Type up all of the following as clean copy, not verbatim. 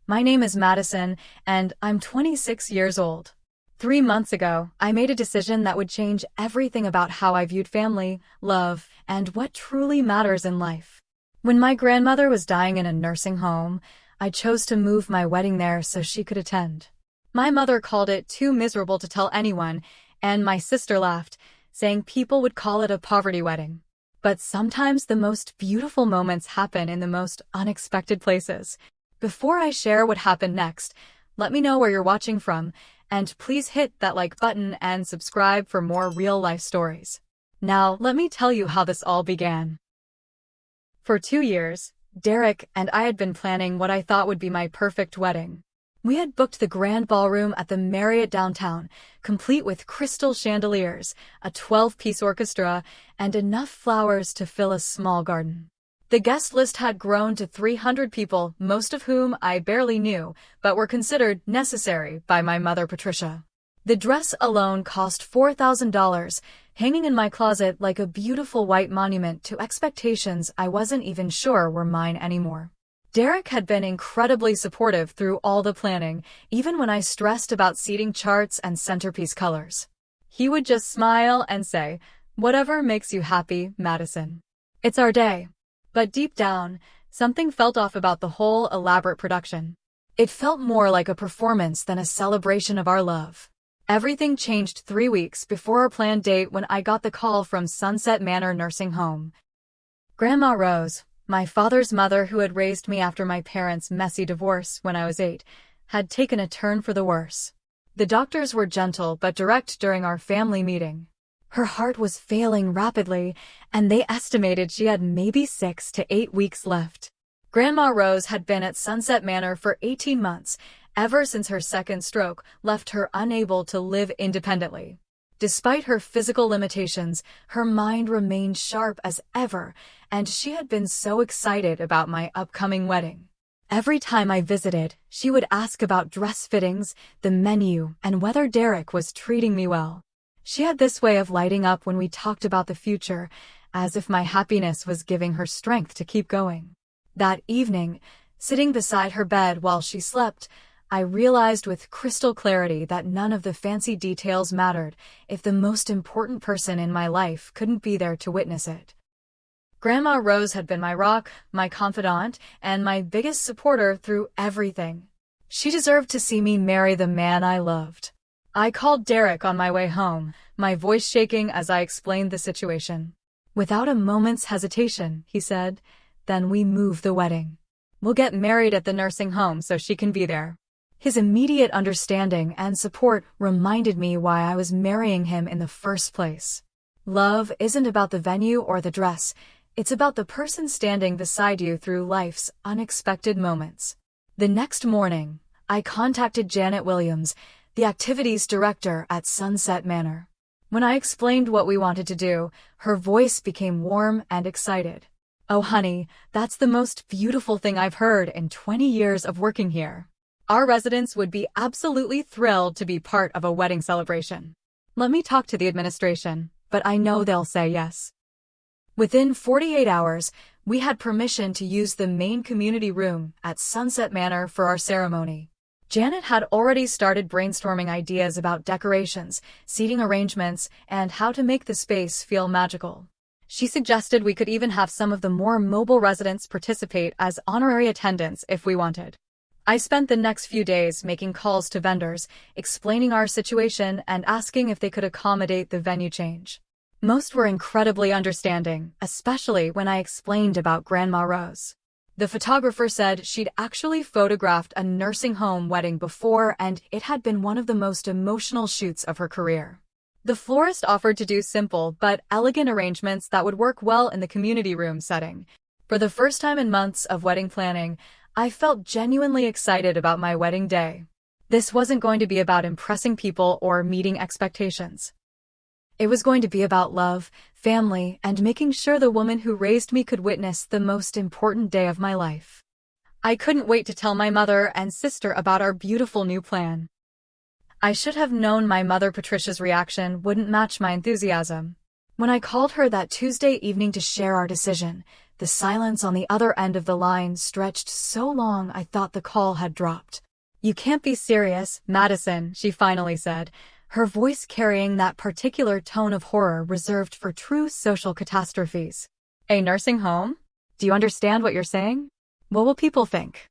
My name is Madison, and I'm 26 years old. 3 months ago, I made a decision that would change everything about how I viewed family, love, and what truly matters in life. When my grandmother was dying in a nursing home, I chose to move my wedding there so she could attend. My mother called it too miserable to tell anyone, and my sister laughed, saying people would call it a poverty wedding. But sometimes the most beautiful moments happen in the most unexpected places. Before I share what happened next, let me know where you're watching from, and please hit that like button and subscribe for more real-life stories. Now, let me tell you how this all began. For 2 years, Derek and I had been planning what I thought would be my perfect wedding. We had booked the grand ballroom at the Marriott downtown, complete with crystal chandeliers, a 12-piece orchestra, and enough flowers to fill a small garden. The guest list had grown to 300 people, most of whom I barely knew, but were considered necessary by my mother Patricia. The dress alone cost $4,000, hanging in my closet like a beautiful white monument to expectations I wasn't even sure were mine anymore. Derek had been incredibly supportive through all the planning, even when I stressed about seating charts and centerpiece colors. He would just smile and say, "Whatever makes you happy, Madison. It's our day." But deep down, something felt off about the whole elaborate production. It felt more like a performance than a celebration of our love. Everything changed 3 weeks before our planned date when I got the call from Sunset Manor Nursing Home. Grandma Rose, my father's mother who had raised me after my parents' messy divorce when I was 8, had taken a turn for the worse. The doctors were gentle but direct during our family meeting. Her heart was failing rapidly, and they estimated she had maybe 6 to 8 weeks left. Grandma Rose had been at Sunset Manor for 18 months, ever since her second stroke left her unable to live independently. Despite her physical limitations, her mind remained sharp as ever, and she had been so excited about my upcoming wedding. Every time I visited, she would ask about dress fittings, the menu, and whether Derek was treating me well. She had this way of lighting up when we talked about the future, as if my happiness was giving her strength to keep going. That evening, sitting beside her bed while she slept, I realized with crystal clarity that none of the fancy details mattered if the most important person in my life couldn't be there to witness it. Grandma Rose had been my rock, my confidant, and my biggest supporter through everything. She deserved to see me marry the man I loved. I called Derek on my way home, my voice shaking as I explained the situation. Without a moment's hesitation, he said, "Then we move the wedding. We'll get married at the nursing home so she can be there." His immediate understanding and support reminded me why I was marrying him in the first place. Love isn't about the venue or the dress, it's about the person standing beside you through life's unexpected moments. The next morning, I contacted Janet Williams, the activities director at Sunset Manor. When I explained what we wanted to do, her voice became warm and excited. "Oh honey, that's the most beautiful thing I've heard in 20 years of working here. Our residents would be absolutely thrilled to be part of a wedding celebration. Let me talk to the administration, but I know they'll say yes." Within 48 hours, we had permission to use the main community room at Sunset Manor for our ceremony. Janet had already started brainstorming ideas about decorations, seating arrangements, and how to make the space feel magical. She suggested we could even have some of the more mobile residents participate as honorary attendants if we wanted. I spent the next few days making calls to vendors, explaining our situation and asking if they could accommodate the venue change. Most were incredibly understanding, especially when I explained about Grandma Rose. The photographer said she'd actually photographed a nursing home wedding before, and it had been one of the most emotional shoots of her career. The florist offered to do simple but elegant arrangements that would work well in the community room setting. For the first time in months of wedding planning, I felt genuinely excited about my wedding day. This wasn't going to be about impressing people or meeting expectations. It was going to be about love, family, and making sure the woman who raised me could witness the most important day of my life. I couldn't wait to tell my mother and sister about our beautiful new plan. I should have known my mother Patricia's reaction wouldn't match my enthusiasm. When I called her that Tuesday evening to share our decision, The silence on the other end of the line stretched so long I thought the call had dropped. "You can't be serious, Madison," she finally said, her voice carrying that particular tone of horror reserved for true social catastrophes. "A nursing home? Do you understand what you're saying? What will people think?"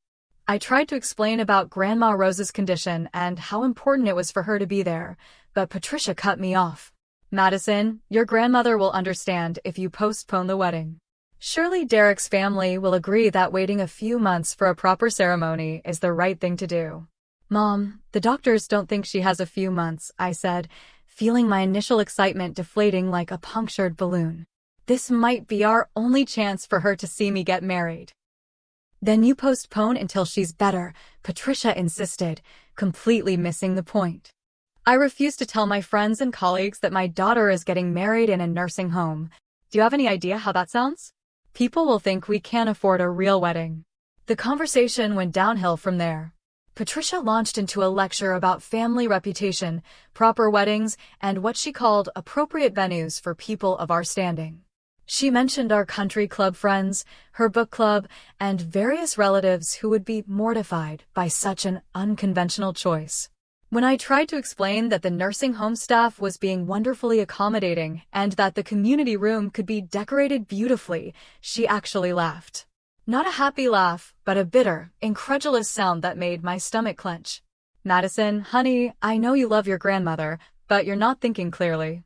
I tried to explain about Grandma Rose's condition and how important it was for her to be there, but Patricia cut me off. "Madison, your grandmother will understand if you postpone the wedding. Surely Derek's family will agree that waiting a few months for a proper ceremony is the right thing to do." "Mom, the doctors don't think she has a few months," I said, feeling my initial excitement deflating like a punctured balloon. "This might be our only chance for her to see me get married." "Then you postpone until she's better," Patricia insisted, completely missing the point. "I refuse to tell my friends and colleagues that my daughter is getting married in a nursing home. Do you have any idea how that sounds? People will think we can't afford a real wedding." The conversation went downhill from there. Patricia launched into a lecture about family reputation, proper weddings, and what she called appropriate venues for people of our standing. She mentioned our country club friends, her book club, and various relatives who would be mortified by such an unconventional choice. When I tried to explain that the nursing home staff was being wonderfully accommodating and that the community room could be decorated beautifully, she actually laughed. Not a happy laugh, but a bitter, incredulous sound that made my stomach clench. "Madison, honey, I know you love your grandmother, but you're not thinking clearly.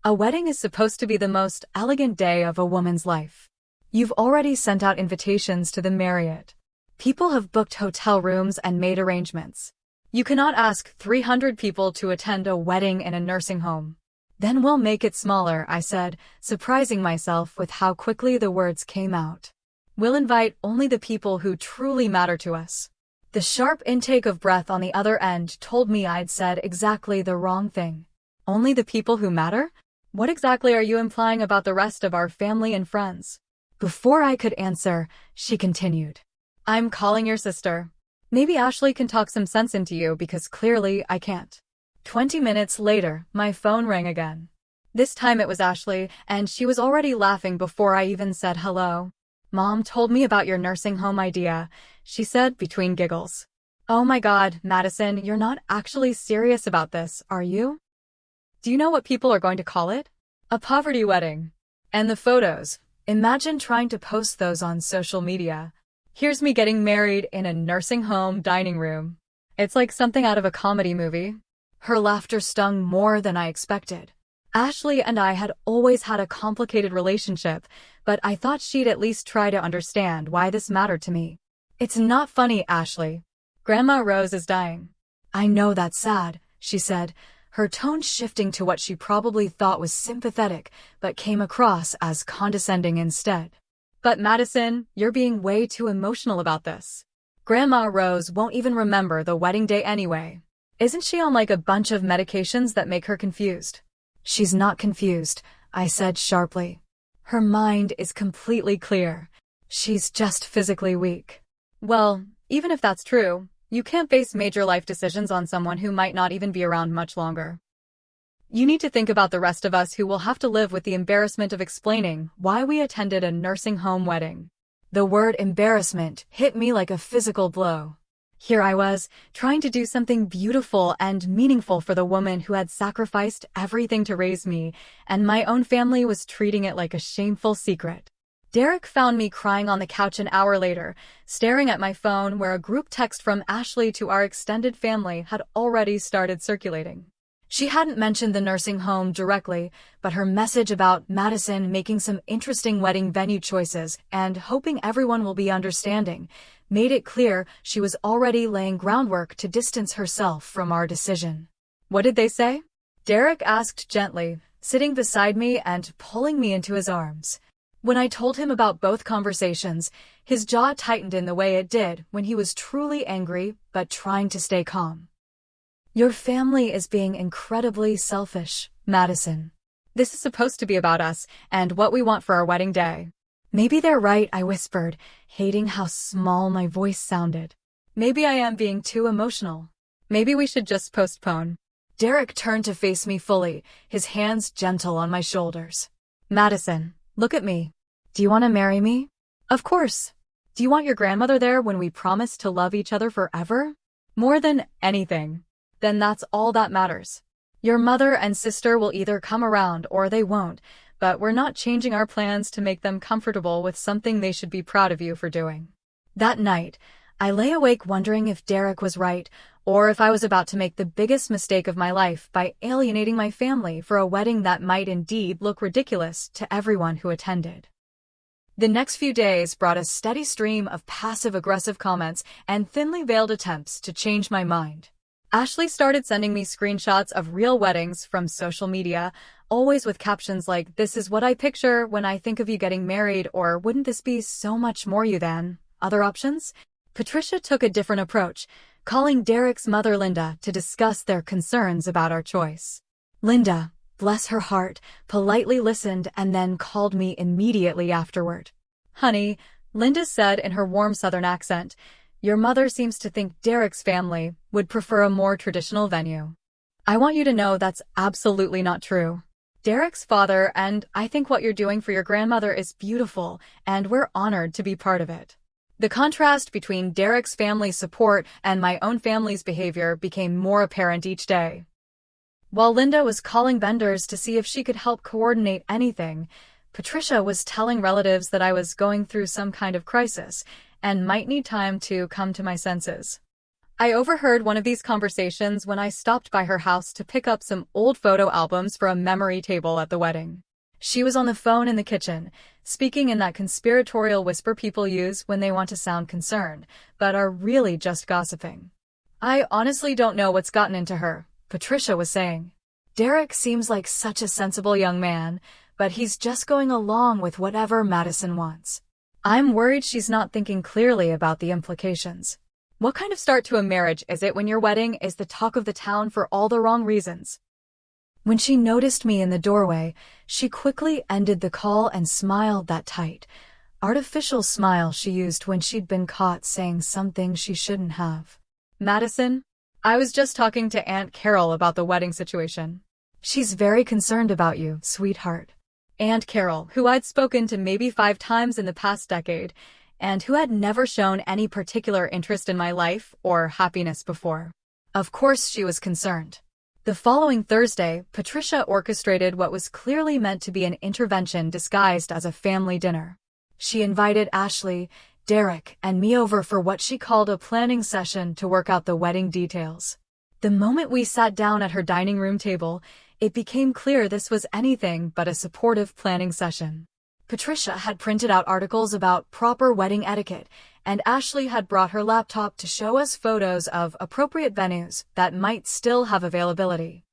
A wedding is supposed to be the most elegant day of a woman's life. You've already sent out invitations to the Marriott. People have booked hotel rooms and made arrangements. You cannot ask 300 people to attend a wedding in a nursing home." "Then we'll make it smaller," I said, surprising myself with how quickly the words came out. "We'll invite only the people who truly matter to us." The sharp intake of breath on the other end told me I'd said exactly the wrong thing. Only the people who matter? What exactly are you implying about the rest of our family and friends? Before I could answer, she continued. "I'm calling your sister. Maybe Ashley can talk some sense into you because clearly I can't." 20 minutes later, my phone rang again. This time it was Ashley, and she was already laughing before I even said hello. "Mom told me about your nursing home idea," she said between giggles. "Oh my God, Madison, you're not actually serious about this, are you? Do you know what people are going to call it? A poverty wedding. And the photos. Imagine trying to post those on social media. Here's me getting married in a nursing home dining room. It's like something out of a comedy movie." Her laughter stung more than I expected. Ashley and I had always had a complicated relationship, but I thought she'd at least try to understand why this mattered to me. "It's not funny, Ashley. Grandma Rose is dying." "I know that's sad," she said, her tone shifting to what she probably thought was sympathetic, but came across as condescending instead. "But Madison, you're being way too emotional about this. Grandma Rose won't even remember the wedding day anyway. Isn't she on like a bunch of medications that make her confused?" "She's not confused," I said sharply. "Her mind is completely clear. She's just physically weak." "Well, even if that's true, you can't base major life decisions on someone who might not even be around much longer. You need to think about the rest of us who will have to live with the embarrassment of explaining why we attended a nursing home wedding." The word embarrassment hit me like a physical blow. Here I was, trying to do something beautiful and meaningful for the woman who had sacrificed everything to raise me, and my own family was treating it like a shameful secret. Derek found me crying on the couch an hour later, staring at my phone where a group text from Ashley to our extended family had already started circulating. She hadn't mentioned the nursing home directly, but her message about Madison making some interesting wedding venue choices and hoping everyone will be understanding made it clear she was already laying groundwork to distance herself from our decision. "What did they say?" Derek asked gently, sitting beside me and pulling me into his arms. When I told him about both conversations, his jaw tightened in the way it did when he was truly angry but trying to stay calm. "Your family is being incredibly selfish, Madison. This is supposed to be about us and what we want for our wedding day." "Maybe they're right," I whispered, hating how small my voice sounded. "Maybe I am being too emotional. Maybe we should just postpone." Derek turned to face me fully, his hands gentle on my shoulders. "Madison, look at me. Do you want to marry me? Of course. Do you want your grandmother there when we promise to love each other forever? More than anything. Then that's all that matters. Your mother and sister will either come around or they won't, but we're not changing our plans to make them comfortable with something they should be proud of you for doing. That night, I lay awake wondering if Derek was right, or if I was about to make the biggest mistake of my life by alienating my family for a wedding that might indeed look ridiculous to everyone who attended. The next few days brought a steady stream of passive-aggressive comments and thinly veiled attempts to change my mind. Ashley started sending me screenshots of real weddings from social media, always with captions like, "This is what I picture when I think of you getting married," or "Wouldn't this be so much more you than other options?" Patricia took a different approach, calling Derek's mother Linda to discuss their concerns about our choice. Linda, bless her heart, politely listened and then called me immediately afterward. "Honey," Linda said in her warm Southern accent, "your mother seems to think Derek's family would prefer a more traditional venue. I want you to know that's absolutely not true. Derek's father and I think what you're doing for your grandmother is beautiful, and we're honored to be part of it." The contrast between Derek's family support and my own family's behavior became more apparent each day. While Linda was calling vendors to see if she could help coordinate anything, Patricia was telling relatives that I was going through some kind of crisis and might need time to come to my senses. I overheard one of these conversations when I stopped by her house to pick up some old photo albums for a memory table at the wedding. She was on the phone in the kitchen, speaking in that conspiratorial whisper people use when they want to sound concerned, but are really just gossiping. "I honestly don't know what's gotten into her," Patricia was saying. "Derek seems like such a sensible young man, but he's just going along with whatever Madison wants. I'm worried she's not thinking clearly about the implications. What kind of start to a marriage is it when your wedding is the talk of the town for all the wrong reasons?" When she noticed me in the doorway, she quickly ended the call and smiled that tight, artificial smile she used when she'd been caught saying something she shouldn't have. "Madison, I was just talking to Aunt Carol about the wedding situation. She's very concerned about you, sweetheart." Aunt Carol, who I'd spoken to maybe 5 times in the past decade, and who had never shown any particular interest in my life or happiness before. Of course she was concerned. The following Thursday, Patricia orchestrated what was clearly meant to be an intervention disguised as a family dinner. She invited Ashley, Derek, and me over for what she called a planning session to work out the wedding details. The moment we sat down at her dining room table, it became clear this was anything but a supportive planning session. Patricia had printed out articles about proper wedding etiquette, and Ashley had brought her laptop to show us photos of appropriate venues that might still have availability.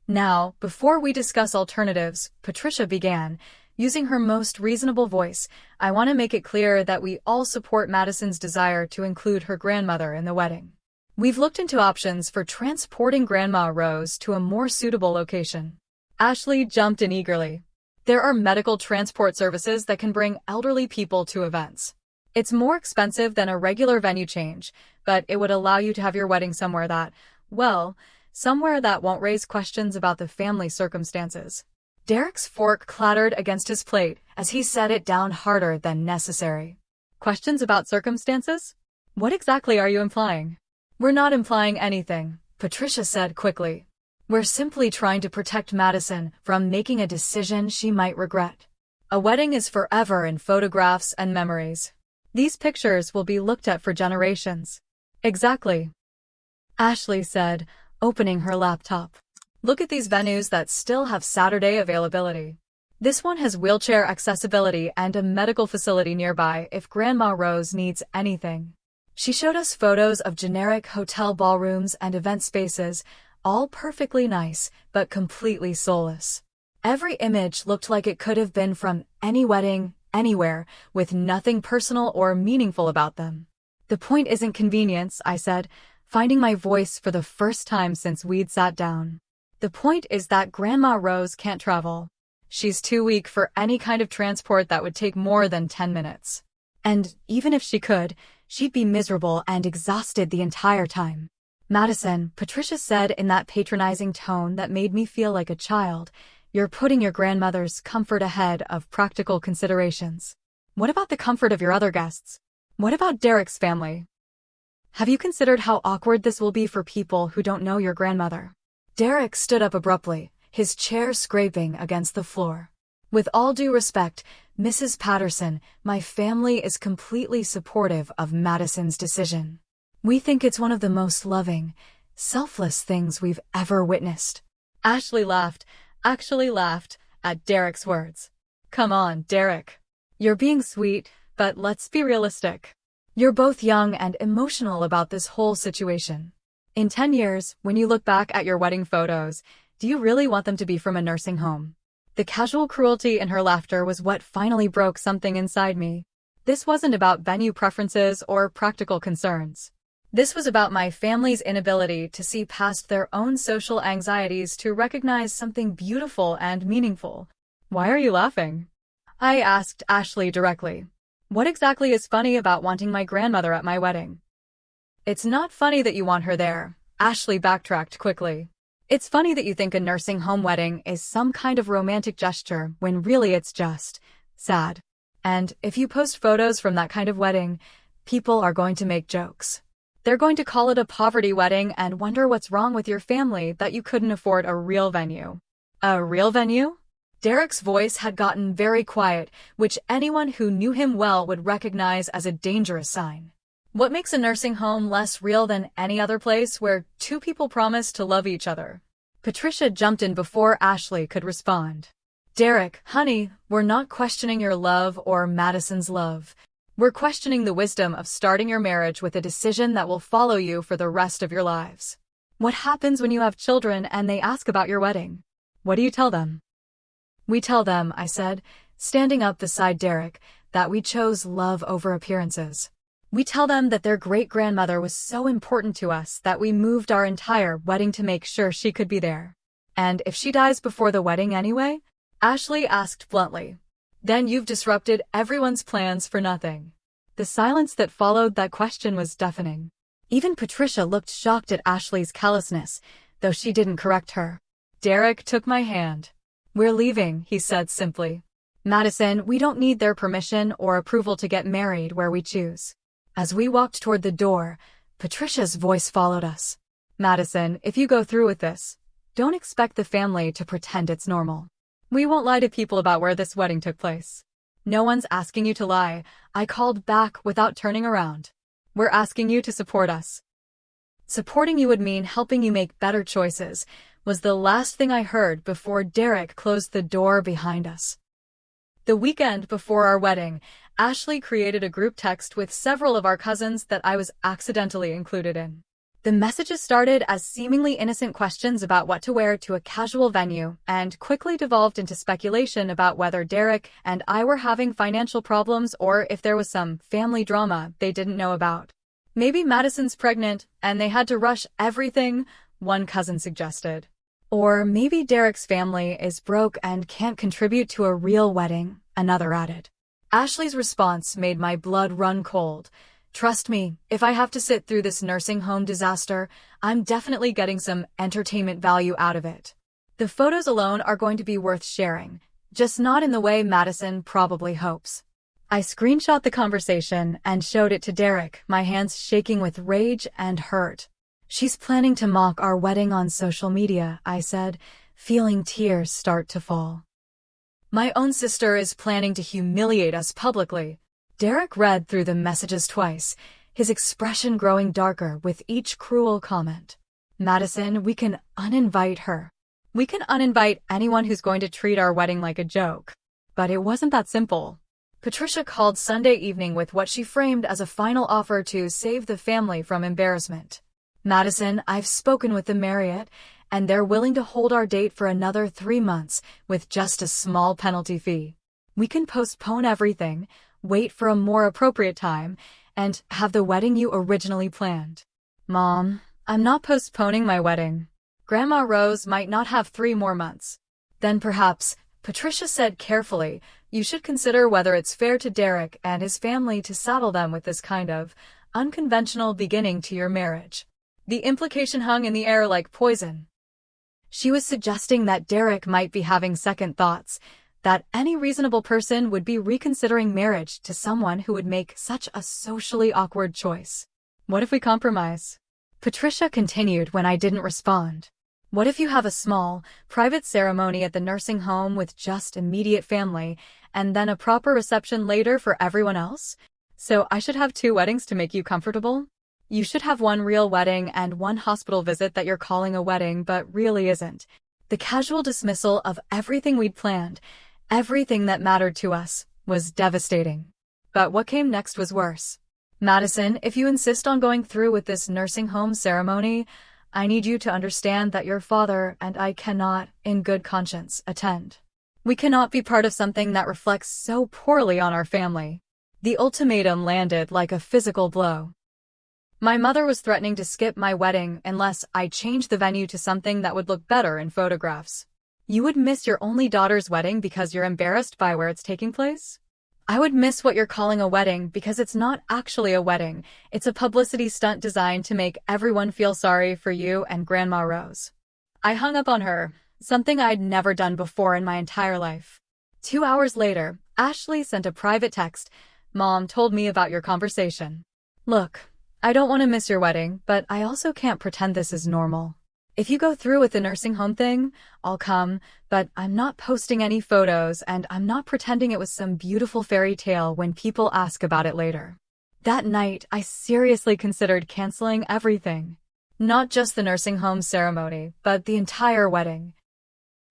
Now, before we discuss alternatives, Patricia began, using her most reasonable voice, "I want to make it clear that we all support Madison's desire to include her grandmother in the wedding. We've looked into options for transporting Grandma Rose to a more suitable location." Ashley jumped in eagerly. "There are medical transport services that can bring elderly people to events. It's more expensive than a regular venue change, but it would allow you to have your wedding somewhere that won't raise questions about the family circumstances." Derek's fork clattered against his plate as he set it down harder than necessary. "Questions about circumstances? What exactly are you implying?" "We're not implying anything," Patricia said quickly. "We're simply trying to protect Madison from making a decision she might regret. A wedding is forever in photographs and memories. These pictures will be looked at for generations." "Exactly," Ashley said, opening her laptop. "Look at these venues that still have Saturday availability. This one has wheelchair accessibility and a medical facility nearby if Grandma Rose needs anything." She showed us photos of generic hotel ballrooms and event spaces, all perfectly nice, but completely soulless. Every image looked like it could have been from any wedding, anywhere, with nothing personal or meaningful about them. "The point isn't convenience," I said, finding my voice for the first time since we'd sat down. "The point is that Grandma Rose can't travel. She's too weak for any kind of transport that would take more than 10 minutes. And even if she could, she'd be miserable and exhausted the entire time." "Madison," Patricia said in that patronizing tone that made me feel like a child, You're putting your grandmother's comfort ahead of practical considerations. What about the comfort of your other guests? What about Derek's family? Have you considered how awkward this will be for people who don't know your grandmother? Derek stood up abruptly, his chair scraping against the floor. With all due respect, Mrs. Patterson, my family is completely supportive of Madison's decision. We think it's one of the most loving, selfless things we've ever witnessed. Ashley actually laughed at Derek's words. Come on, Derek. You're being sweet, but let's be realistic. You're both young and emotional about this whole situation. In 10 years, when you look back at your wedding photos, do you really want them to be from a nursing home? The casual cruelty in her laughter was what finally broke something inside me. This wasn't about venue preferences or practical concerns. This was about my family's inability to see past their own social anxieties to recognize something beautiful and meaningful. Why are you laughing? I asked Ashley directly. What exactly is funny about wanting my grandmother at my wedding? It's not funny that you want her there, Ashley backtracked quickly. It's funny that you think a nursing home wedding is some kind of romantic gesture when really it's just sad. And if you post photos from that kind of wedding, people are going to make jokes. They're going to call it a poverty wedding and wonder what's wrong with your family that you couldn't afford a real venue. A real venue? Derek's voice had gotten very quiet, which anyone who knew him well would recognize as a dangerous sign. What makes a nursing home less real than any other place where two people promise to love each other? Patricia jumped in before Ashley could respond. Derek, honey, we're not questioning your love or Madison's love. We're questioning the wisdom of starting your marriage with a decision that will follow you for the rest of your lives. What happens when you have children and they ask about your wedding? What do you tell them? We tell them, I said, standing up beside Derek, that we chose love over appearances. We tell them that their great-grandmother was so important to us that we moved our entire wedding to make sure she could be there. And if she dies before the wedding anyway? Ashley asked bluntly. Then you've disrupted everyone's plans for nothing. The silence that followed that question was deafening. Even Patricia looked shocked at Ashley's callousness, though she didn't correct her. Derek took my hand. We're leaving, he said simply. Madison, we don't need their permission or approval to get married where we choose. As we walked toward the door, Patricia's voice followed us. Madison, if you go through with this, don't expect the family to pretend it's normal. We won't lie to people about where this wedding took place. No one's asking you to lie, I called back without turning around. We're asking you to support us. Supporting you would mean helping you make better choices, was the last thing I heard before Derek closed the door behind us. The weekend before our wedding, Ashley created a group text with several of our cousins that I was accidentally included in. The messages started as seemingly innocent questions about what to wear to a casual venue and quickly devolved into speculation about whether Derek and I were having financial problems or if there was some family drama they didn't know about. Maybe Madison's pregnant and they had to rush everything, one cousin suggested. Or maybe Derek's family is broke and can't contribute to a real wedding, another added. Ashley's response made my blood run cold. Trust me, if I have to sit through this nursing home disaster, I'm definitely getting some entertainment value out of it. The photos alone are going to be worth sharing, just not in the way Madison probably hopes. I screenshot the conversation and showed it to Derek, my hands shaking with rage and hurt. She's planning to mock our wedding on social media, I said, feeling tears start to fall. My own sister is planning to humiliate us publicly. Derek read through the messages twice, his expression growing darker with each cruel comment. Madison, we can uninvite her. We can uninvite anyone who's going to treat our wedding like a joke. But it wasn't that simple. Patricia called Sunday evening with what she framed as a final offer to save the family from embarrassment. Madison, I've spoken with the Marriott, and they're willing to hold our date for another 3 months with just a small penalty fee. We can postpone everything, wait for a more appropriate time, and have the wedding you originally planned. Mom, I'm not postponing my wedding. Grandma Rose might not have 3 more months. Then perhaps, Patricia said carefully, you should consider whether it's fair to Derek and his family to saddle them with this kind of unconventional beginning to your marriage. The implication hung in the air like poison. She was suggesting that Derek might be having second thoughts, that any reasonable person would be reconsidering marriage to someone who would make such a socially awkward choice. What if we compromise? Patricia continued when I didn't respond. What if you have a small, private ceremony at the nursing home with just immediate family, and then a proper reception later for everyone else? So I should have 2 weddings to make you comfortable? You should have 1 real wedding and 1 hospital visit that you're calling a wedding but really isn't. The casual dismissal of everything we'd planned, everything that mattered to us, was devastating. But what came next was worse. Madison, if you insist on going through with this nursing home ceremony, I need you to understand that your father and I cannot, in good conscience, attend. We cannot be part of something that reflects so poorly on our family. The ultimatum landed like a physical blow. My mother was threatening to skip my wedding unless I changed the venue to something that would look better in photographs. You would miss your only daughter's wedding because you're embarrassed by where it's taking place? I would miss what you're calling a wedding because it's not actually a wedding. It's a publicity stunt designed to make everyone feel sorry for you and Grandma Rose. I hung up on her, something I'd never done before in my entire life. 2 hours later, Ashley sent a private text. Mom told me about your conversation. Look, I don't want to miss your wedding, but I also can't pretend this is normal. If you go through with the nursing home thing, I'll come, but I'm not posting any photos and I'm not pretending it was some beautiful fairy tale when people ask about it later. That night, I seriously considered canceling everything. Not just the nursing home ceremony, but the entire wedding.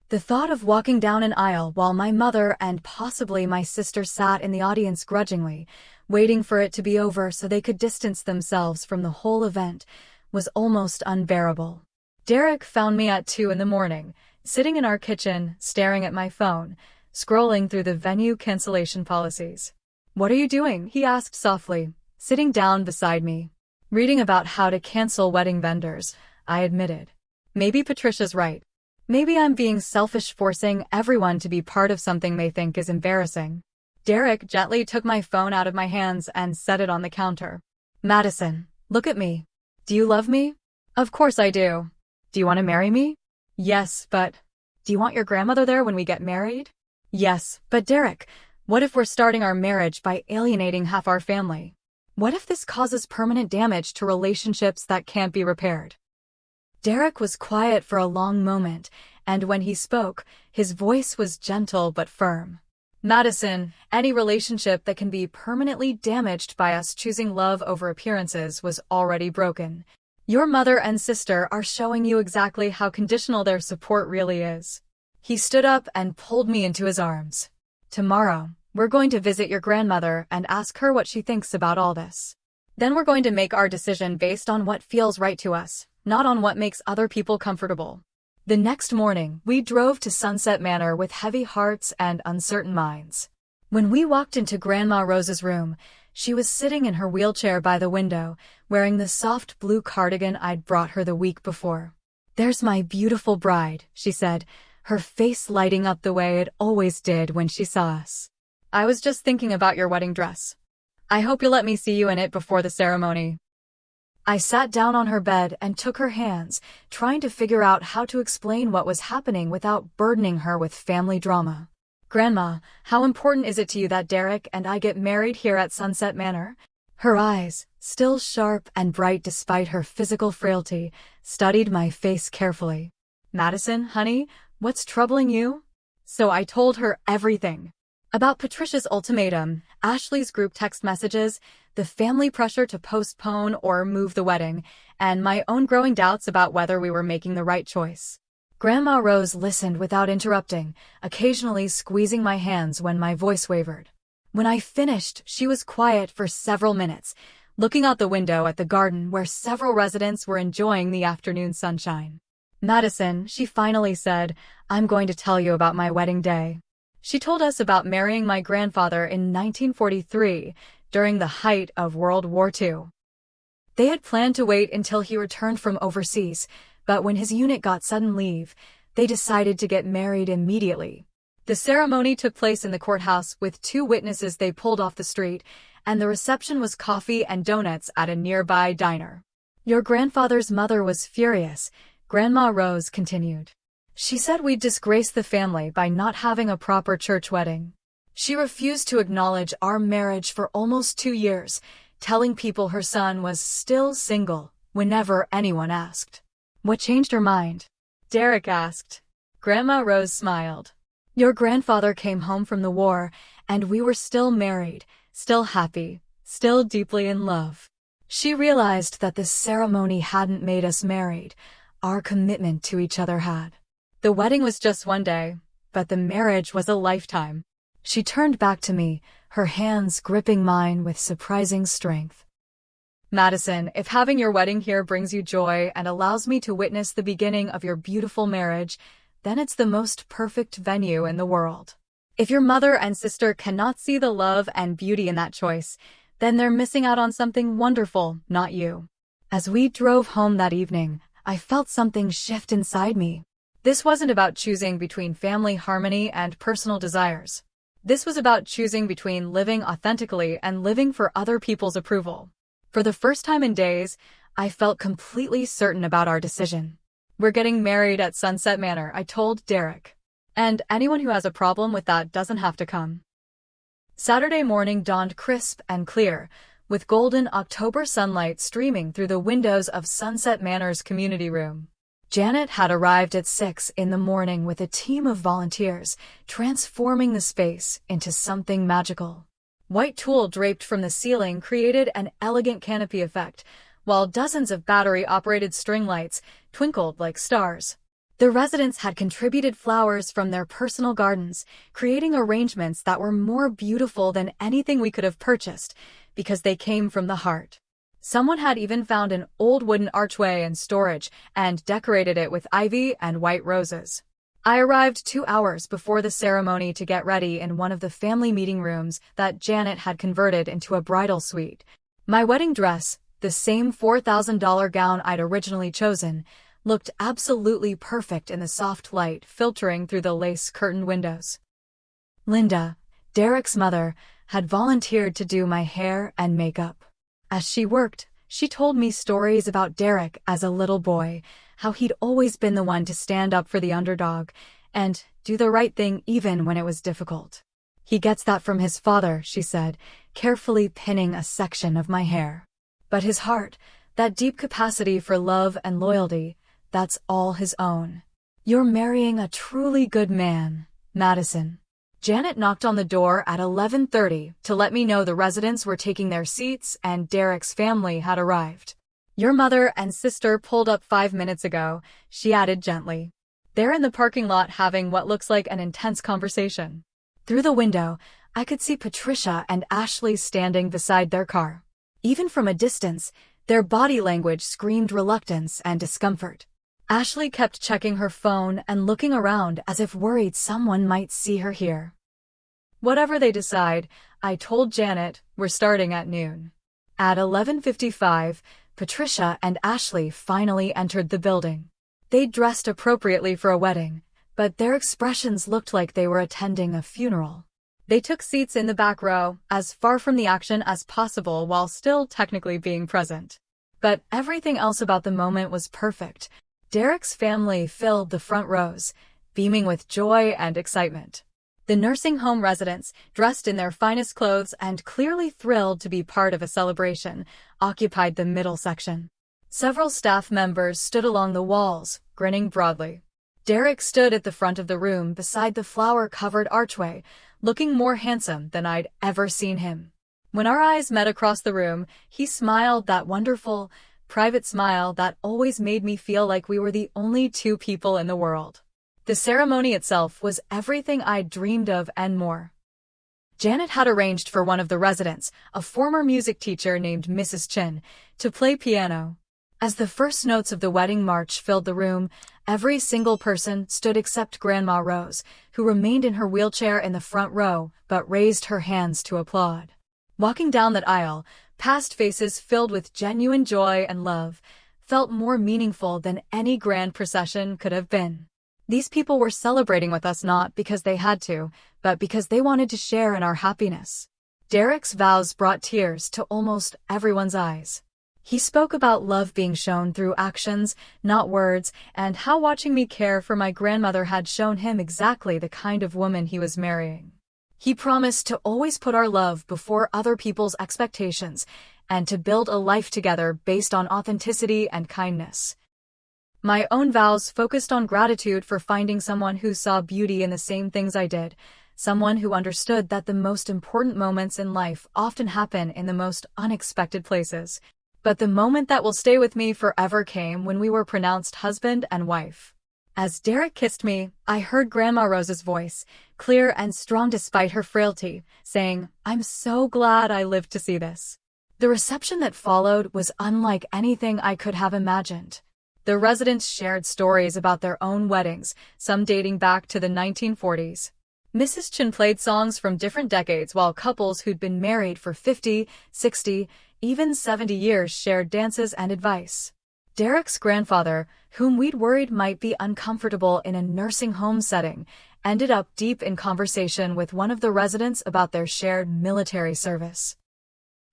The thought of walking down an aisle while my mother and possibly my sister sat in the audience grudgingly, waiting for it to be over so they could distance themselves from the whole event, was almost unbearable. Derek found me at 2 in the morning, sitting in our kitchen, staring at my phone, scrolling through the venue cancellation policies. What are you doing? He asked softly, sitting down beside me. Reading about how to cancel wedding vendors, I admitted. Maybe Patricia's right. Maybe I'm being selfish, forcing everyone to be part of something they think is embarrassing. Derek gently took my phone out of my hands and set it on the counter. Madison, look at me. Do you love me? Of course I do. Do you want to marry me? Yes, but... Do you want your grandmother there when we get married? Yes, but Derek, what if we're starting our marriage by alienating half our family? What if this causes permanent damage to relationships that can't be repaired? Derek was quiet for a long moment, and when he spoke, his voice was gentle but firm. Madison, any relationship that can be permanently damaged by us choosing love over appearances was already broken. Your mother and sister are showing you exactly how conditional their support really is. He stood up and pulled me into his arms. Tomorrow, we're going to visit your grandmother and ask her what she thinks about all this. Then we're going to make our decision based on what feels right to us, not on what makes other people comfortable. The next morning, we drove to Sunset Manor with heavy hearts and uncertain minds. When we walked into Grandma Rose's room, she was sitting in her wheelchair by the window, wearing the soft blue cardigan I'd brought her the week before. There's my beautiful bride, she said, her face lighting up the way it always did when she saw us. I was just thinking about your wedding dress. I hope you'll let me see you in it before the ceremony. I sat down on her bed and took her hands, trying to figure out how to explain what was happening without burdening her with family drama. Grandma, how important is it to you that Derek and I get married here at Sunset Manor? Her eyes, still sharp and bright despite her physical frailty, studied my face carefully. Madison, honey, what's troubling you? So I told her everything. About Patricia's ultimatum, Ashley's group text messages, the family pressure to postpone or move the wedding, and my own growing doubts about whether we were making the right choice. Grandma Rose listened without interrupting, occasionally squeezing my hands when my voice wavered. When I finished, she was quiet for several minutes, looking out the window at the garden where several residents were enjoying the afternoon sunshine. Madison, she finally said, I'm going to tell you about my wedding day. She told us about marrying my grandfather in 1943, during the height of World War II. They had planned to wait until he returned from overseas, but when his unit got sudden leave, they decided to get married immediately. The ceremony took place in the courthouse with 2 witnesses they pulled off the street, and the reception was coffee and donuts at a nearby diner. Your grandfather's mother was furious, Grandma Rose continued. She said we'd disgrace the family by not having a proper church wedding. She refused to acknowledge our marriage for almost 2 years, telling people her son was still single whenever anyone asked. What changed her mind? Derek asked. Grandma Rose smiled. Your grandfather came home from the war, and we were still married, still happy, still deeply in love. She realized that the ceremony hadn't made us married. Our commitment to each other had. The wedding was just one day, but the marriage was a lifetime. She turned back to me, her hands gripping mine with surprising strength. Madison, if having your wedding here brings you joy and allows me to witness the beginning of your beautiful marriage, then it's the most perfect venue in the world. If your mother and sister cannot see the love and beauty in that choice, then they're missing out on something wonderful, not you. As we drove home that evening, I felt something shift inside me. This wasn't about choosing between family harmony and personal desires. This was about choosing between living authentically and living for other people's approval. For the first time in days, I felt completely certain about our decision. We're getting married at Sunset Manor, I told Derek. And anyone who has a problem with that doesn't have to come. Saturday morning dawned crisp and clear, with golden October sunlight streaming through the windows of Sunset Manor's community room. Janet had arrived at 6 in the morning with a team of volunteers, transforming the space into something magical. White tulle draped from the ceiling created an elegant canopy effect, while dozens of battery-operated string lights twinkled like stars. The residents had contributed flowers from their personal gardens, creating arrangements that were more beautiful than anything we could have purchased, because they came from the heart. Someone had even found an old wooden archway in storage and decorated it with ivy and white roses. I arrived 2 hours before the ceremony to get ready in one of the family meeting rooms that Janet had converted into a bridal suite. My wedding dress, the same $4,000 gown I'd originally chosen, looked absolutely perfect in the soft light filtering through the lace-curtained windows. Linda, Derek's mother, had volunteered to do my hair and makeup. As she worked, she told me stories about Derek as a little boy, how he'd always been the one to stand up for the underdog and do the right thing even when it was difficult. He gets that from his father, she said, carefully pinning a section of my hair. But his heart, that deep capacity for love and loyalty, that's all his own. You're marrying a truly good man, Madison. Janet knocked on the door at 11:30 to let me know the residents were taking their seats and Derek's family had arrived. Your mother and sister pulled up 5 minutes ago, she added gently. They're in the parking lot having what looks like an intense conversation. Through the window, I could see Patricia and Ashley standing beside their car. Even from a distance, their body language screamed reluctance and discomfort. Ashley kept checking her phone and looking around as if worried someone might see her here. Whatever they decide, I told Janet, we're starting at noon. At 11:55, Patricia and Ashley finally entered the building. They'd dressed appropriately for a wedding, but their expressions looked like they were attending a funeral. They took seats in the back row, as far from the action as possible while still technically being present. But everything else about the moment was perfect. Derek's family filled the front rows, beaming with joy and excitement. The nursing home residents, dressed in their finest clothes and clearly thrilled to be part of a celebration, occupied the middle section. Several staff members stood along the walls, grinning broadly. Derek stood at the front of the room beside the flower-covered archway, looking more handsome than I'd ever seen him. When our eyes met across the room, he smiled that wonderful, private smile that always made me feel like we were the only two people in the world. The ceremony itself was everything I'd dreamed of and more. Janet had arranged for one of the residents, a former music teacher named Mrs. Chin, to play piano. As the first notes of the wedding march filled the room, every single person stood except Grandma Rose, who remained in her wheelchair in the front row but raised her hands to applaud. Walking down that aisle, past faces filled with genuine joy and love, felt more meaningful than any grand procession could have been. These people were celebrating with us not because they had to, but because they wanted to share in our happiness. Derek's vows brought tears to almost everyone's eyes. He spoke about love being shown through actions, not words, and how watching me care for my grandmother had shown him exactly the kind of woman he was marrying. He promised to always put our love before other people's expectations and to build a life together based on authenticity and kindness. My own vows focused on gratitude for finding someone who saw beauty in the same things I did, someone who understood that the most important moments in life often happen in the most unexpected places. But the moment that will stay with me forever came when we were pronounced husband and wife. As Derek kissed me, I heard Grandma Rose's voice, clear and strong despite her frailty, saying, "I'm so glad I lived to see this." The reception that followed was unlike anything I could have imagined. The residents shared stories about their own weddings, some dating back to the 1940s. Mrs. Chen played songs from different decades while couples who'd been married for 50, 60, even 70 years shared dances and advice. Derek's grandfather, whom we'd worried might be uncomfortable in a nursing home setting, ended up deep in conversation with one of the residents about their shared military service.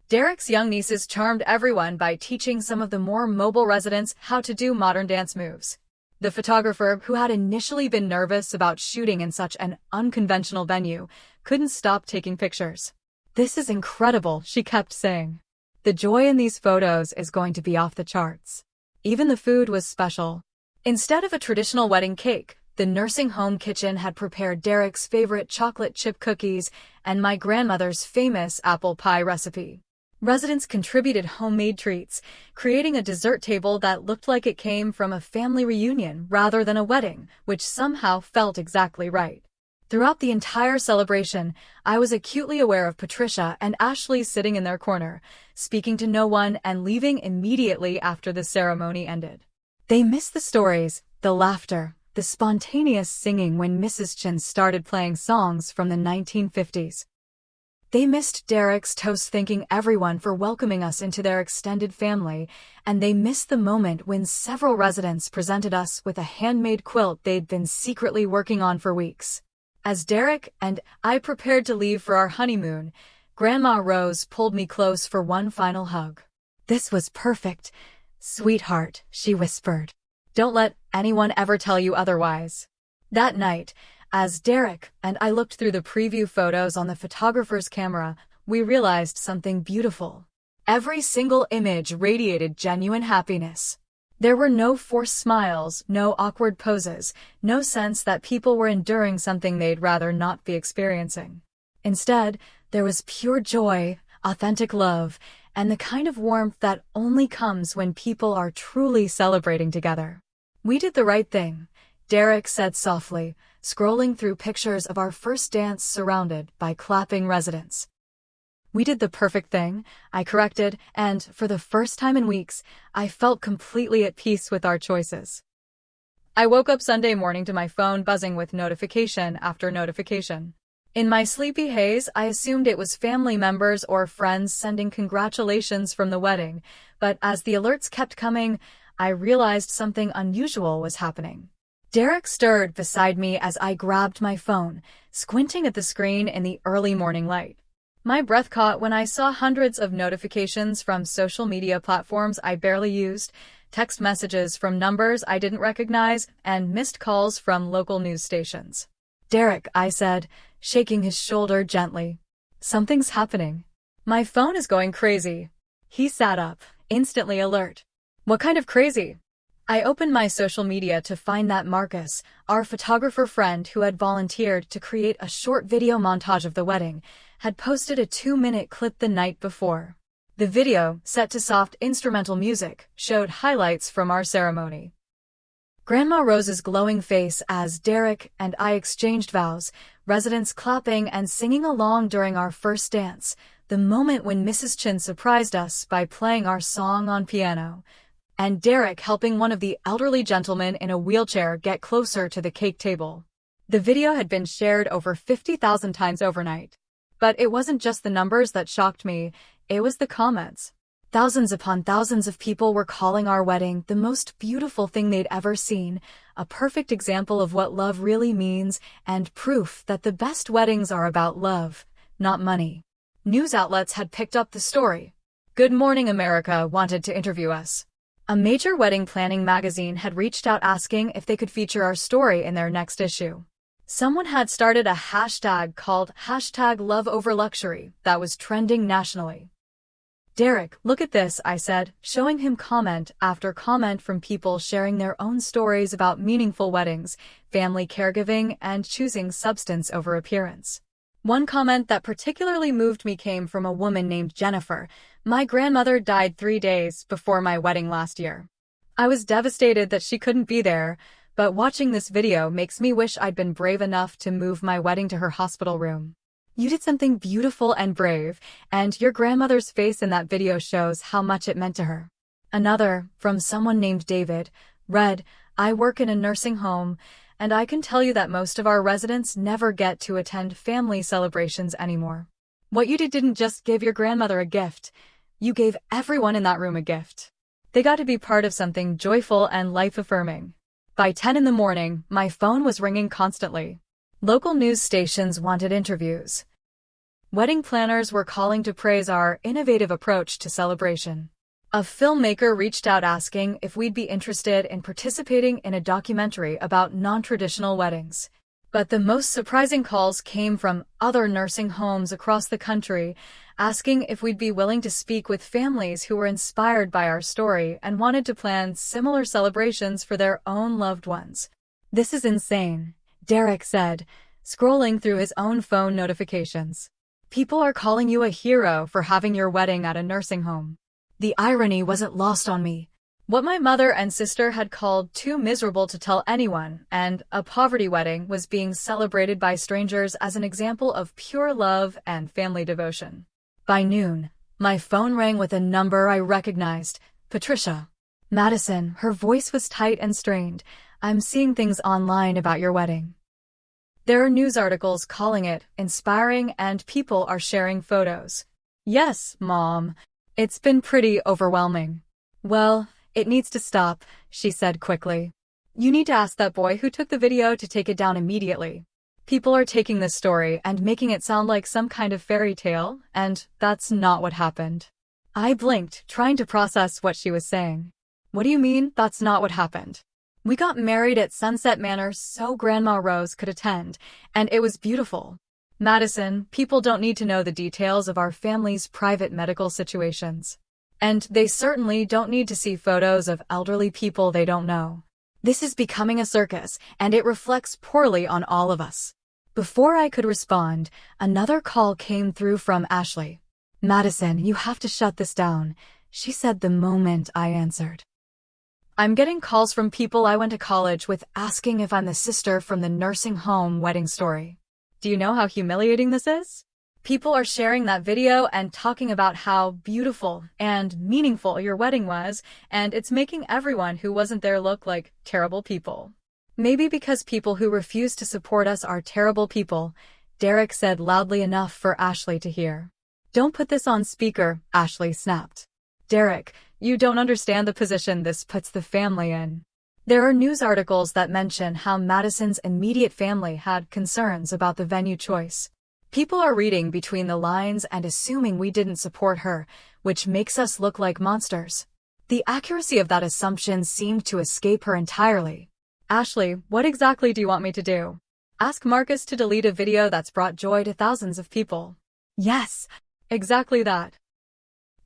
Derek's young nieces charmed everyone by teaching some of the more mobile residents how to do modern dance moves. The photographer, who had initially been nervous about shooting in such an unconventional venue, couldn't stop taking pictures. "This is incredible," she kept saying. "The joy in these photos is going to be off the charts." Even the food was special. Instead of a traditional wedding cake, the nursing home kitchen had prepared Derek's favorite chocolate chip cookies and my grandmother's famous apple pie recipe. Residents contributed homemade treats, creating a dessert table that looked like it came from a family reunion rather than a wedding, which somehow felt exactly right. Throughout the entire celebration, I was acutely aware of Patricia and Ashley sitting in their corner, speaking to no one and leaving immediately after the ceremony ended. They missed the stories, the laughter, the spontaneous singing when Mrs. Chen started playing songs from the 1950s. They missed Derek's toast thanking everyone for welcoming us into their extended family, and they missed the moment when several residents presented us with a handmade quilt they'd been secretly working on for weeks. As Derek and I prepared to leave for our honeymoon, Grandma Rose pulled me close for one final hug. "This was perfect, sweetheart," she whispered. "Don't let anyone ever tell you otherwise." That night, as Derek and I looked through the preview photos on the photographer's camera, we realized something beautiful. Every single image radiated genuine happiness. There were no forced smiles, no awkward poses, no sense that people were enduring something they'd rather not be experiencing. Instead, there was pure joy, authentic love, and the kind of warmth that only comes when people are truly celebrating together. "We did the right thing," Derek said softly, scrolling through pictures of our first dance surrounded by clapping residents. "We did the perfect thing," I corrected, and, for the first time in weeks, I felt completely at peace with our choices. I woke up Sunday morning to my phone buzzing with notification after notification. In my sleepy haze, I assumed it was family members or friends sending congratulations from the wedding, but as the alerts kept coming, I realized something unusual was happening. Derek stirred beside me as I grabbed my phone, squinting at the screen in the early morning light. My breath caught when I saw hundreds of notifications from social media platforms I barely used, text messages from numbers I didn't recognize, and missed calls from local news stations. "Derek," I said, shaking his shoulder gently. "Something's happening. My phone is going crazy." He sat up, instantly alert. "What kind of crazy?" I opened my social media to find that Marcus, our photographer friend who had volunteered to create a short video montage of the wedding, had posted a 2-minute clip the night before. The video, set to soft instrumental music, showed highlights from our ceremony. Grandma Rose's glowing face as Derek and I exchanged vows, residents clapping and singing along during our first dance, the moment when Mrs. Chen surprised us by playing our song on piano, and Derek helping one of the elderly gentlemen in a wheelchair get closer to the cake table. The video had been shared over 50,000 times overnight. But it wasn't just the numbers that shocked me, it was the comments. Thousands upon thousands of people were calling our wedding the most beautiful thing they'd ever seen, a perfect example of what love really means, and proof that the best weddings are about love, not money. News outlets had picked up the story. Good Morning America wanted to interview us. A major wedding planning magazine had reached out asking if they could feature our story in their next issue. Someone had started a hashtag called #LoveOverLuxury that was trending nationally. Derek, look at this, I said, showing him comment after comment from people sharing their own stories about meaningful weddings, family caregiving, and choosing substance over appearance. One comment that particularly moved me came from a woman named Jennifer. My grandmother died 3 days before my wedding last year. I was devastated that she couldn't be there, but watching this video makes me wish I'd been brave enough to move my wedding to her hospital room. You did something beautiful and brave, and your grandmother's face in that video shows how much it meant to her. Another, from someone named David, read, I work in a nursing home, and I can tell you that most of our residents never get to attend family celebrations anymore. What you didn't just give your grandmother a gift, you gave everyone in that room a gift. They got to be part of something joyful and life-affirming. By 10 in the morning, my phone was ringing constantly. Local news stations wanted interviews. Wedding planners were calling to praise our innovative approach to celebration. A filmmaker reached out asking if we'd be interested in participating in a documentary about non-traditional weddings. But the most surprising calls came from other nursing homes across the country, asking if we'd be willing to speak with families who were inspired by our story and wanted to plan similar celebrations for their own loved ones. This is insane, Derek said, scrolling through his own phone notifications. People are calling you a hero for having your wedding at a nursing home. The irony wasn't lost on me. What my mother and sister had called too miserable to tell anyone, and a poverty wedding, was being celebrated by strangers as an example of pure love and family devotion. By noon, my phone rang with a number I recognized, Patricia. Madison, her voice was tight and strained. I'm seeing things online about your wedding. There are news articles calling it inspiring and people are sharing photos. Yes, Mom. It's been pretty overwhelming. Well, it needs to stop, she said quickly. You need to ask that boy who took the video to take it down immediately. People are taking this story and making it sound like some kind of fairy tale, and that's not what happened. I blinked, trying to process what she was saying. What do you mean, that's not what happened? We got married at Sunset Manor so Grandma Rose could attend, and it was beautiful. Madison, people don't need to know the details of our family's private medical situations. And they certainly don't need to see photos of elderly people they don't know. This is becoming a circus, and it reflects poorly on all of us. Before I could respond, another call came through from Ashley. Madison, you have to shut this down, she said the moment I answered. I'm getting calls from people I went to college with asking if I'm the sister from the nursing home wedding story. Do you know how humiliating this is? People are sharing that video and talking about how beautiful and meaningful your wedding was, and it's making everyone who wasn't there look like terrible people. Maybe because people who refuse to support us are terrible people, Derek said loudly enough for Ashley to hear. Don't put this on speaker, Ashley snapped. Derek, you don't understand the position this puts the family in. There are news articles that mention how Madison's immediate family had concerns about the venue choice. People are reading between the lines and assuming we didn't support her, which makes us look like monsters. The accuracy of that assumption seemed to escape her entirely. Ashley, what exactly do you want me to do? Ask Marcus to delete a video that's brought joy to thousands of people. Yes, exactly that.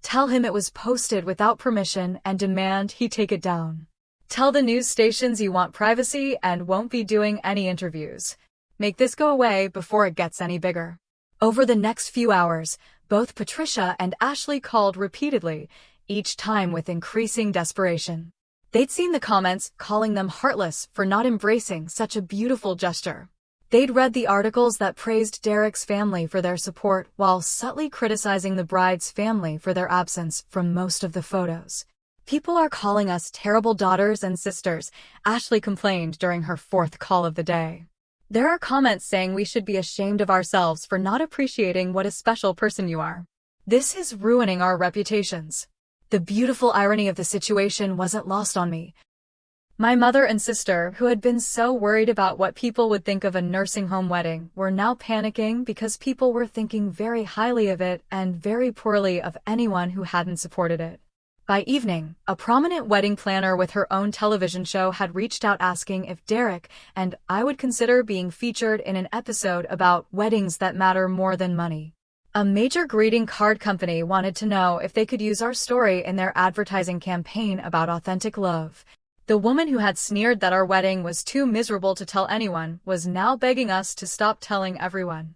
Tell him it was posted without permission and demand he take it down. Tell the news stations you want privacy and won't be doing any interviews. Make this go away before it gets any bigger. Over the next few hours, both Patricia and Ashley called repeatedly, each time with increasing desperation. They'd seen the comments calling them heartless for not embracing such a beautiful gesture. They'd read the articles that praised Derek's family for their support while subtly criticizing the bride's family for their absence from most of the photos. People are calling us terrible daughters and sisters, Ashley complained during her 4th call of the day. There are comments saying we should be ashamed of ourselves for not appreciating what a special person you are. This is ruining our reputations. The beautiful irony of the situation wasn't lost on me. My mother and sister, who had been so worried about what people would think of a nursing home wedding, were now panicking because people were thinking very highly of it and very poorly of anyone who hadn't supported it. By evening, a prominent wedding planner with her own television show had reached out asking if Derek and I would consider being featured in an episode about weddings that matter more than money. A major greeting card company wanted to know if they could use our story in their advertising campaign about authentic love. The woman who had sneered that our wedding was too miserable to tell anyone was now begging us to stop telling everyone.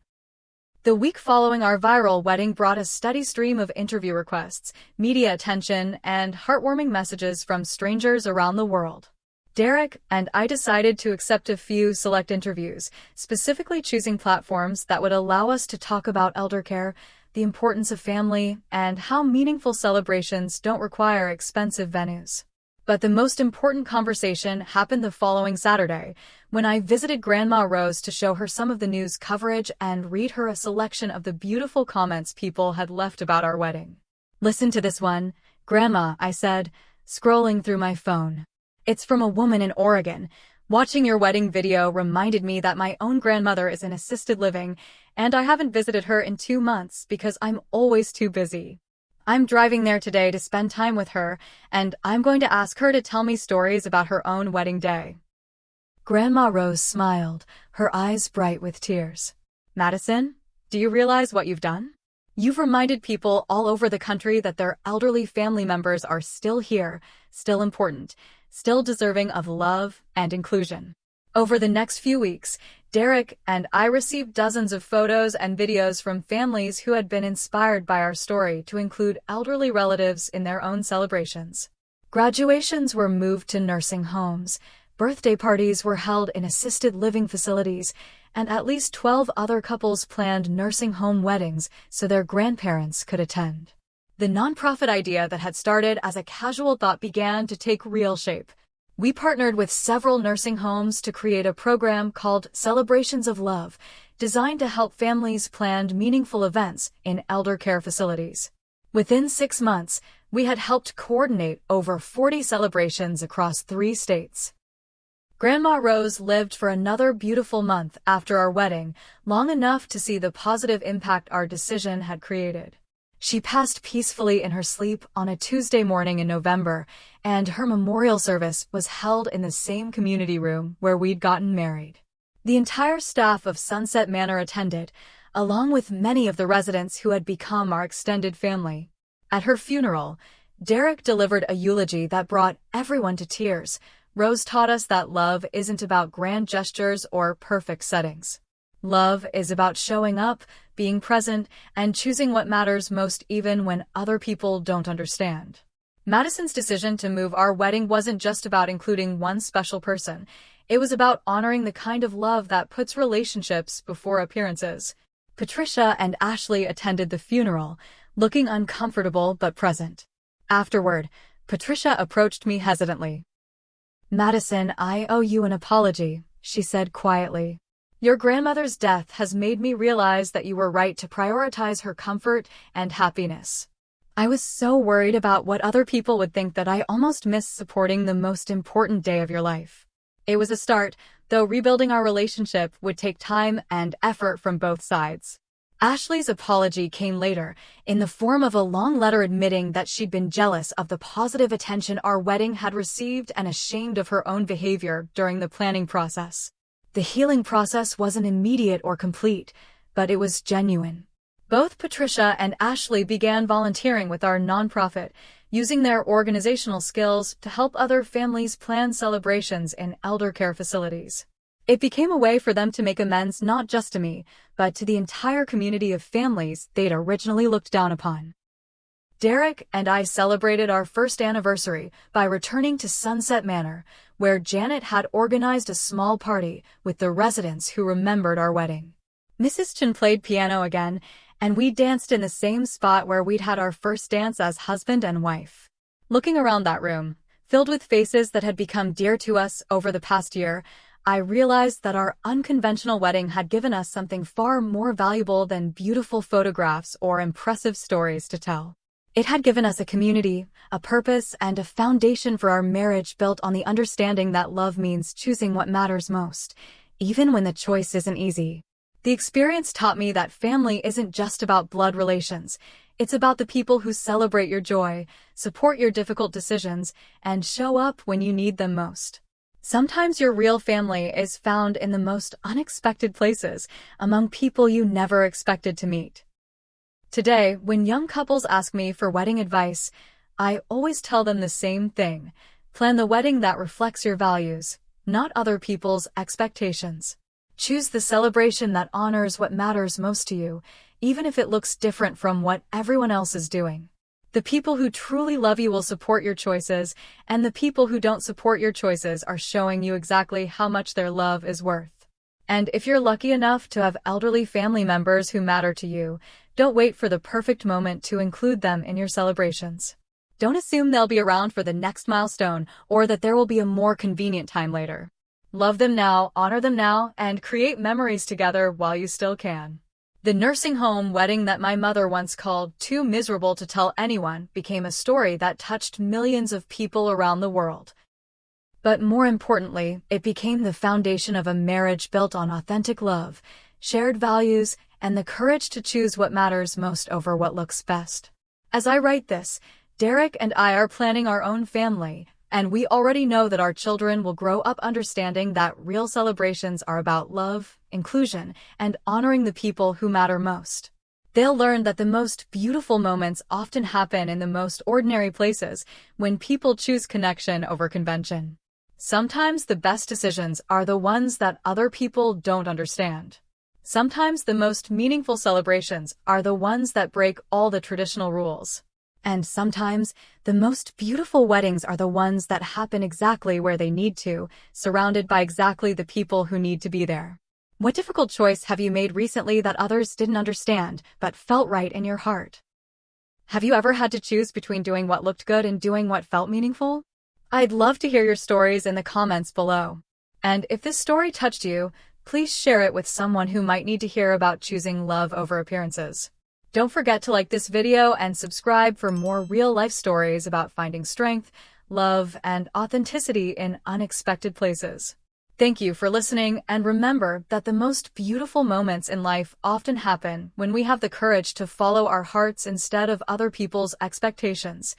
The week following our viral wedding brought a steady stream of interview requests, media attention, and heartwarming messages from strangers around the world. Derek and I decided to accept a few select interviews, specifically choosing platforms that would allow us to talk about elder care, the importance of family, and how meaningful celebrations don't require expensive venues. But the most important conversation happened the following Saturday, when I visited Grandma Rose to show her some of the news coverage and read her a selection of the beautiful comments people had left about our wedding. "Listen to this one, Grandma," I said, scrolling through my phone. "It's from a woman in Oregon. Watching your wedding video reminded me that my own grandmother is in assisted living, and I haven't visited her in 2 months because I'm always too busy. I'm driving there today to spend time with her, and I'm going to ask her to tell me stories about her own wedding day." Grandma Rose smiled, her eyes bright with tears. "Madison, do you realize what you've done? You've reminded people all over the country that their elderly family members are still here, still important, still deserving of love and inclusion." Over the next few weeks, Derek and I received dozens of photos and videos from families who had been inspired by our story to include elderly relatives in their own celebrations. Graduations were moved to nursing homes, birthday parties were held in assisted living facilities, and at least 12 other couples planned nursing home weddings so their grandparents could attend. The nonprofit idea that had started as a casual thought began to take real shape. We partnered with several nursing homes to create a program called Celebrations of Love, designed to help families plan meaningful events in elder care facilities. Within 6 months, we had helped coordinate over 40 celebrations across 3 states. Grandma Rose lived for another beautiful month after our wedding, long enough to see the positive impact our decision had created. She passed peacefully in her sleep on a Tuesday morning in November, and her memorial service was held in the same community room where we'd gotten married. The entire staff of Sunset Manor attended, along with many of the residents who had become our extended family. At her funeral, Derek delivered a eulogy that brought everyone to tears. Rose taught us that love isn't about grand gestures or perfect settings. Love is about showing up, being present, and choosing what matters most even when other people don't understand. Madison's decision to move our wedding wasn't just about including one special person. It was about honoring the kind of love that puts relationships before appearances. Patricia and Ashley attended the funeral, looking uncomfortable but present. Afterward, Patricia approached me hesitantly. "Madison, I owe you an apology," she said quietly. "Your grandmother's death has made me realize that you were right to prioritize her comfort and happiness. I was so worried about what other people would think that I almost missed supporting the most important day of your life." It was a start, though rebuilding our relationship would take time and effort from both sides. Ashley's apology came later, in the form of a long letter admitting that she'd been jealous of the positive attention our wedding had received and ashamed of her own behavior during the planning process. The healing process wasn't immediate or complete, but it was genuine. Both Patricia and Ashley began volunteering with our nonprofit, using their organizational skills to help other families plan celebrations in elder care facilities. It became a way for them to make amends not just to me, but to the entire community of families they'd originally looked down upon. Derek and I celebrated our first anniversary by returning to Sunset Manor, where Janet had organized a small party with the residents who remembered our wedding. Mrs. Chen played piano again, and we danced in the same spot where we'd had our first dance as husband and wife. Looking around that room, filled with faces that had become dear to us over the past year, I realized that our unconventional wedding had given us something far more valuable than beautiful photographs or impressive stories to tell. It had given us a community, a purpose, and a foundation for our marriage built on the understanding that love means choosing what matters most, even when the choice isn't easy. The experience taught me that family isn't just about blood relations. It's about the people who celebrate your joy, support your difficult decisions, and show up when you need them most. Sometimes your real family is found in the most unexpected places, among people you never expected to meet. Today, when young couples ask me for wedding advice, I always tell them the same thing. Plan the wedding that reflects your values, not other people's expectations. Choose the celebration that honors what matters most to you, even if it looks different from what everyone else is doing. The people who truly love you will support your choices, and the people who don't support your choices are showing you exactly how much their love is worth. And if you're lucky enough to have elderly family members who matter to you, don't wait for the perfect moment to include them in your celebrations. Don't assume they'll be around for the next milestone or that there will be a more convenient time later. Love them now, honor them now, and create memories together while you still can. The nursing home wedding that my mother once called too miserable to tell anyone became a story that touched millions of people around the world. But more importantly, it became the foundation of a marriage built on authentic love, shared values, and the courage to choose what matters most over what looks best. As I write this, Derek and I are planning our own family, and we already know that our children will grow up understanding that real celebrations are about love, inclusion, and honoring the people who matter most. They'll learn that the most beautiful moments often happen in the most ordinary places, when people choose connection over convention. Sometimes the best decisions are the ones that other people don't understand. Sometimes the most meaningful celebrations are the ones that break all the traditional rules. And sometimes the most beautiful weddings are the ones that happen exactly where they need to, surrounded by exactly the people who need to be there. What difficult choice have you made recently that others didn't understand, but felt right in your heart? Have you ever had to choose between doing what looked good and doing what felt meaningful? I'd love to hear your stories in the comments below. And if this story touched you, please share it with someone who might need to hear about choosing love over appearances. Don't forget to like this video and subscribe for more real-life stories about finding strength, love, and authenticity in unexpected places. Thank you for listening, and remember that the most beautiful moments in life often happen when we have the courage to follow our hearts instead of other people's expectations.